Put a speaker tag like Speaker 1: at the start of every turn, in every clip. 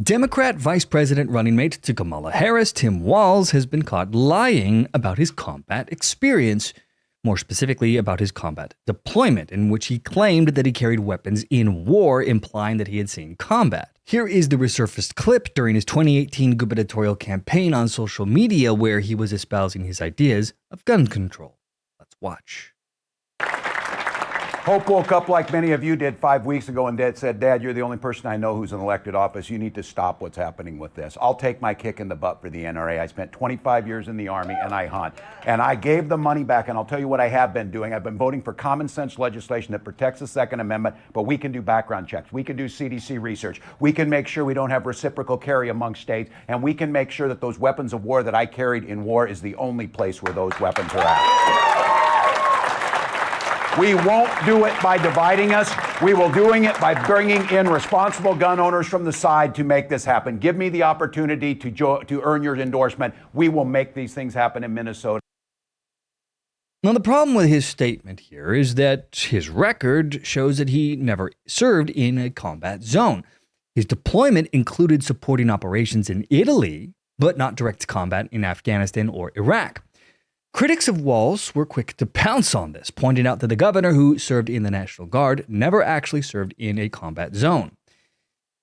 Speaker 1: Democrat Vice President running mate to Kamala Harris, Tim Walz, has been caught lying about his combat experience, more specifically about his combat deployment, in which he claimed that he carried weapons in war, implying that he had seen combat. Here is the resurfaced clip during his 2018 gubernatorial campaign on social media where he was espousing his ideas of gun control. Let's watch.
Speaker 2: Hope woke up like many of you did 5 weeks ago and said, Dad, you're the only person I know who's in elected office. You need to stop what's happening with this. I'll take my kick in the butt for the NRA. I spent 25 years in the Army and I hunt. And I gave the money back, and I'll tell you what I have been doing. I've been voting for common sense legislation that protects the Second Amendment, but we can do background checks. We can do CDC research. We can make sure we don't have reciprocal carry among states, and we can make sure that those weapons of war that I carried in war is the only place where those weapons are at. We won't do it by dividing us. We will doing it by bringing in responsible gun owners from the side to make this happen. Give me the opportunity to earn your endorsement. We will make these things happen in Minnesota.
Speaker 1: Now, the problem with his statement here is that his record shows that he never served in a combat zone. His deployment included supporting operations in Italy, but not direct combat in Afghanistan or Iraq. Critics of Walz were quick to pounce on this, pointing out that the governor who served in the National Guard never actually served in a combat zone.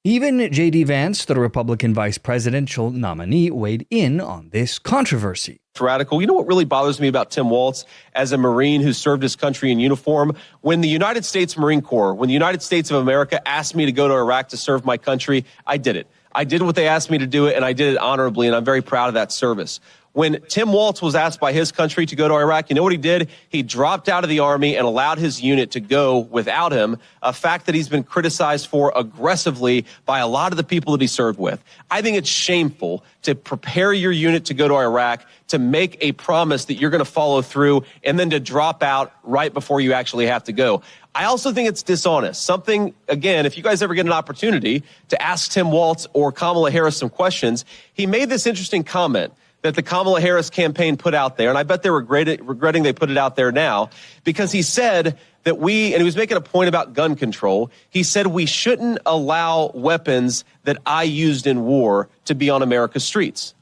Speaker 1: Even JD Vance, the Republican vice presidential nominee, weighed in on this controversy.
Speaker 3: Radical. You know what really bothers me about Tim Walz as a Marine who served his country in uniform? When the United States Marine Corps, when the United States of America asked me to go to Iraq to serve my country, I did it. I did what they asked me to do it, and I did it honorably, and I'm very proud of that service. When Tim Walz was asked by his country to go to Iraq, you know what he did? He dropped out of the Army and allowed his unit to go without him, a fact that he's been criticized for aggressively by a lot of the people that he served with. I think it's shameful to prepare your unit to go to Iraq, to make a promise that you're going to follow through, and then to drop out right before you actually have to go. I also think it's dishonest. Something, again, if you guys ever get an opportunity to ask Tim Walz or Kamala Harris some questions, he made this interesting comment that the Kamala Harris campaign put out there, and I bet they're regretting they put it out there now, because he said that and he was making a point about gun control, he said we shouldn't allow weapons that I used in war to be on America's streets.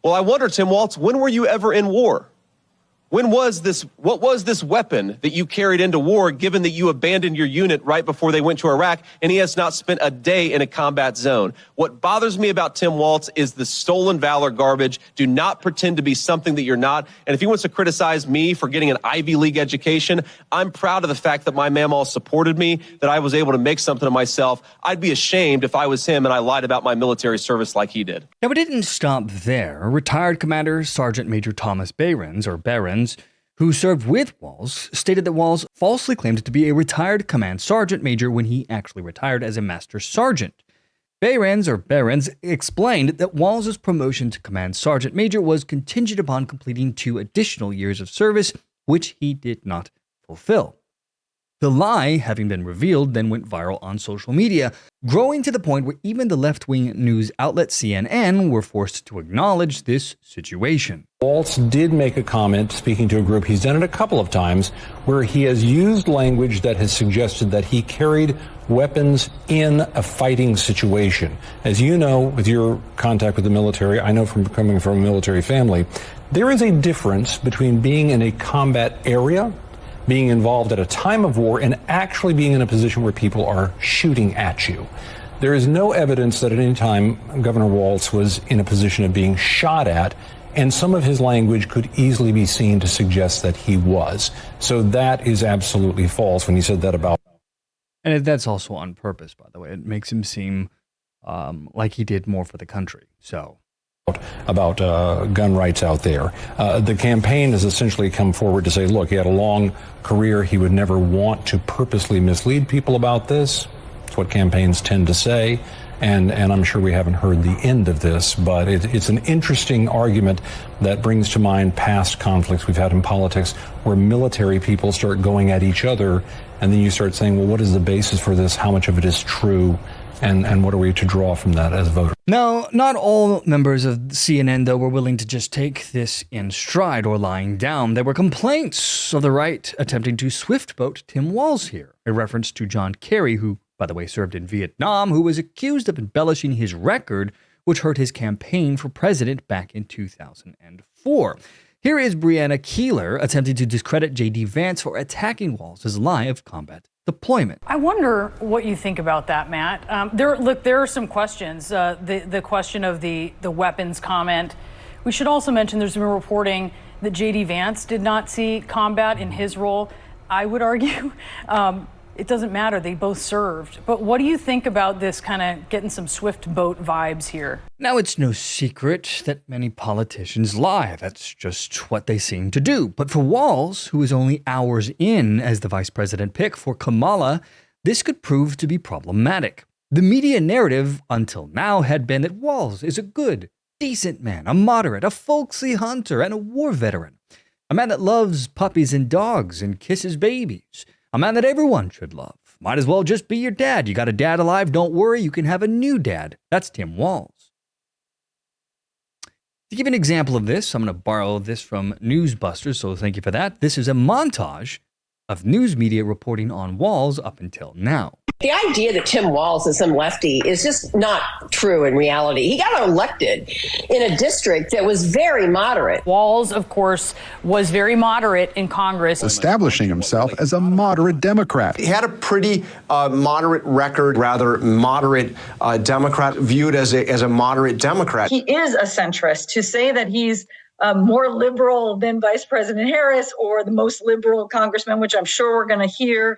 Speaker 3: Well, I wonder, Tim Walz, when were you ever in war? What was this weapon that you carried into war, given that you abandoned your unit right before they went to Iraq, and he has not spent a day in a combat zone? What bothers me about Tim Walz is the stolen valor garbage. Do not pretend to be something that you're not. And if he wants to criticize me for getting an Ivy League education, I'm proud of the fact that my mamaw supported me, that I was able to make something of myself. I'd be ashamed if I was him and I lied about my military service like he did.
Speaker 1: Now, it didn't stop there. Retired Commander Sergeant Major Thomas Behrends, who served with Walz, stated that Walz falsely claimed to be a retired Command Sgt Major when he actually retired as a Master Sergeant. Behrends explained that Walz's promotion to Command Sgt Major was contingent upon completing 2 additional years of service, which he did not fulfill. The lie, having been revealed, then went viral on social media, growing to the point where even the left-wing news outlet CNN were forced to acknowledge this situation.
Speaker 4: Walz did make a comment speaking to a group, he's done it a couple of times, where he has used language that has suggested that he carried weapons in a fighting situation. As you know, with your contact with the military, I know from coming from a military family, there is a difference between being in a combat area, being involved at a time of war, and actually being in a position where people are shooting at you. There is no evidence that at any time Governor Walz was in a position of being shot at, and some of his language could easily be seen to suggest that he was. So that is absolutely false when he said that about.
Speaker 1: And that's also on purpose, by the way. It makes him seem like he did more for the country.
Speaker 4: About gun rights out there. The campaign has essentially come forward to say, look, he had a long career. He would never want to purposely mislead people about this. That's what campaigns tend to say. And I'm sure we haven't heard the end of this, but it's an interesting argument that brings to mind past conflicts we've had in politics where military people start going at each other, and then you start saying, well, what is the basis for this? How much of it is true? And what are we to draw from that as voters?
Speaker 1: Now, not all members of CNN, though, were willing to just take this in stride or lying down. There were complaints of the right attempting to SwiftBoat Tim Walz here, a reference to John Kerry, who by the way, served in Vietnam, who was accused of embellishing his record, which hurt his campaign for president back in 2004. Here is Brianna Keeler attempting to discredit JD Vance for attacking Walz's lie of combat deployment.
Speaker 5: I wonder what you think about that, Matt. There are some questions. The question of the weapons comment. We should also mention there's been reporting that JD Vance did not see combat in his role. I would argue it doesn't matter. They both served. But what do you think about this kind of getting some SwiftBoat vibes here?
Speaker 1: Now, it's no secret that many politicians lie. That's just what they seem to do. But for Walz, who is only hours in as the vice president pick for Kamala, this could prove to be problematic. The media narrative until now had been that Walz is a good, decent man, a moderate, a folksy hunter, and a war veteran. A man that loves puppies and dogs and kisses babies. A man that everyone should love. Might as well just be your dad. You got a dad alive, don't worry, you can have a new dad. That's Tim Walz. To give an example of this, I'm going to borrow this from Newsbusters, so thank you for that. This is a montage of news media reporting on Walz up until now.
Speaker 6: The idea that Tim Walz is some lefty is just not true in reality. He got elected in a district that was very moderate.
Speaker 5: Walz, of course, was very moderate in Congress.
Speaker 7: Establishing himself as a moderate Democrat.
Speaker 8: He had a pretty moderate record, rather moderate Democrat, viewed as a moderate Democrat.
Speaker 9: He is a centrist. To say that he's more liberal than Vice President Harris or the most liberal congressman, which I'm sure we're going to hear,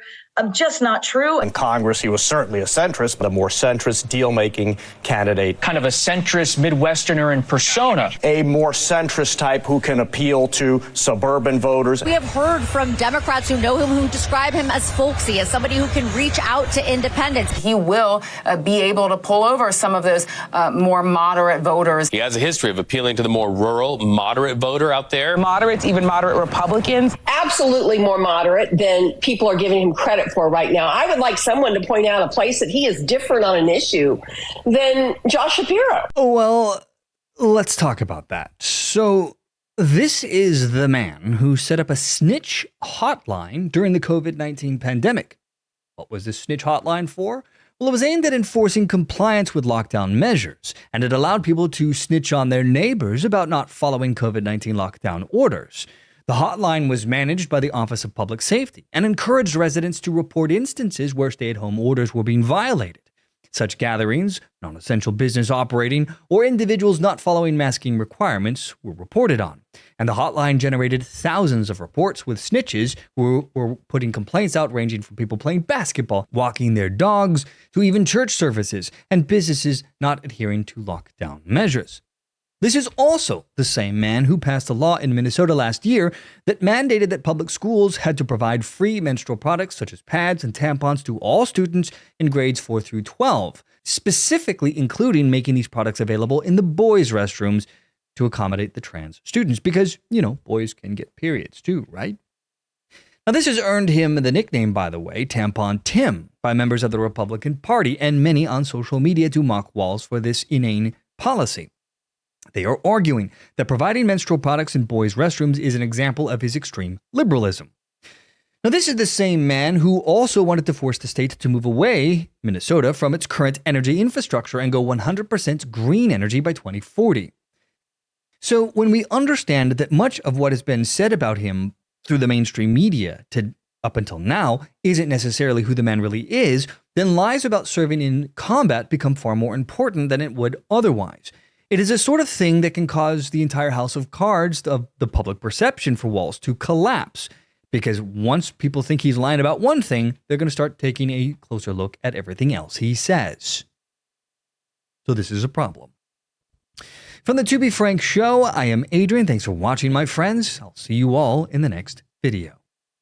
Speaker 9: just not true.
Speaker 10: In Congress, he was certainly a centrist, but a more centrist deal-making candidate.
Speaker 11: Kind of a centrist Midwesterner in persona.
Speaker 10: A more centrist type who can appeal to suburban voters.
Speaker 12: We have heard from Democrats who know him who describe him as folksy, as somebody who can reach out to independents.
Speaker 13: He will be able to pull over some of those more moderate voters.
Speaker 14: He has a history of appealing to the more rural, moderate voter out there.
Speaker 13: Moderates, even moderate Republicans.
Speaker 6: Absolutely more moderate than people are giving him credit for right now. I would like someone to point out a place that he is different on an issue than Josh Shapiro.
Speaker 1: Well, let's talk about that. So this is the man who set up a snitch hotline during the COVID-19 pandemic. What was this snitch hotline for? Well, it was aimed at enforcing compliance with lockdown measures, and it allowed people to snitch on their neighbors about not following COVID-19 lockdown orders. The hotline was managed by the Office of Public Safety and encouraged residents to report instances where stay-at-home orders were being violated. Such gatherings, non-essential business operating, or individuals not following masking requirements were reported on. And the hotline generated thousands of reports with snitches who were putting complaints out ranging from people playing basketball, walking their dogs, to even church services and businesses not adhering to lockdown measures. This is also the same man who passed a law in Minnesota last year that mandated that public schools had to provide free menstrual products such as pads and tampons to all students in grades 4 through 12, specifically including making these products available in the boys' restrooms to accommodate the trans students because, boys can get periods too, right? Now, this has earned him the nickname, by the way, Tampon Tim, by members of the Republican Party and many on social media to mock Walz for this inane policy. They are arguing that providing menstrual products in boys' restrooms is an example of his extreme liberalism. Now, this is the same man who also wanted to force the state to move away, Minnesota, from its current energy infrastructure and go 100% green energy by 2040. So when we understand that much of what has been said about him through the mainstream media up until now isn't necessarily who the man really is, then lies about serving in combat become far more important than it would otherwise. It is a sort of thing that can cause the entire house of cards of the public perception for Walz to collapse. Because once people think he's lying about one thing, they're going to start taking a closer look at everything else he says. So this is a problem. From the To Be Frank show, I am Adrian. Thanks for watching, my friends. I'll see you all in the next video.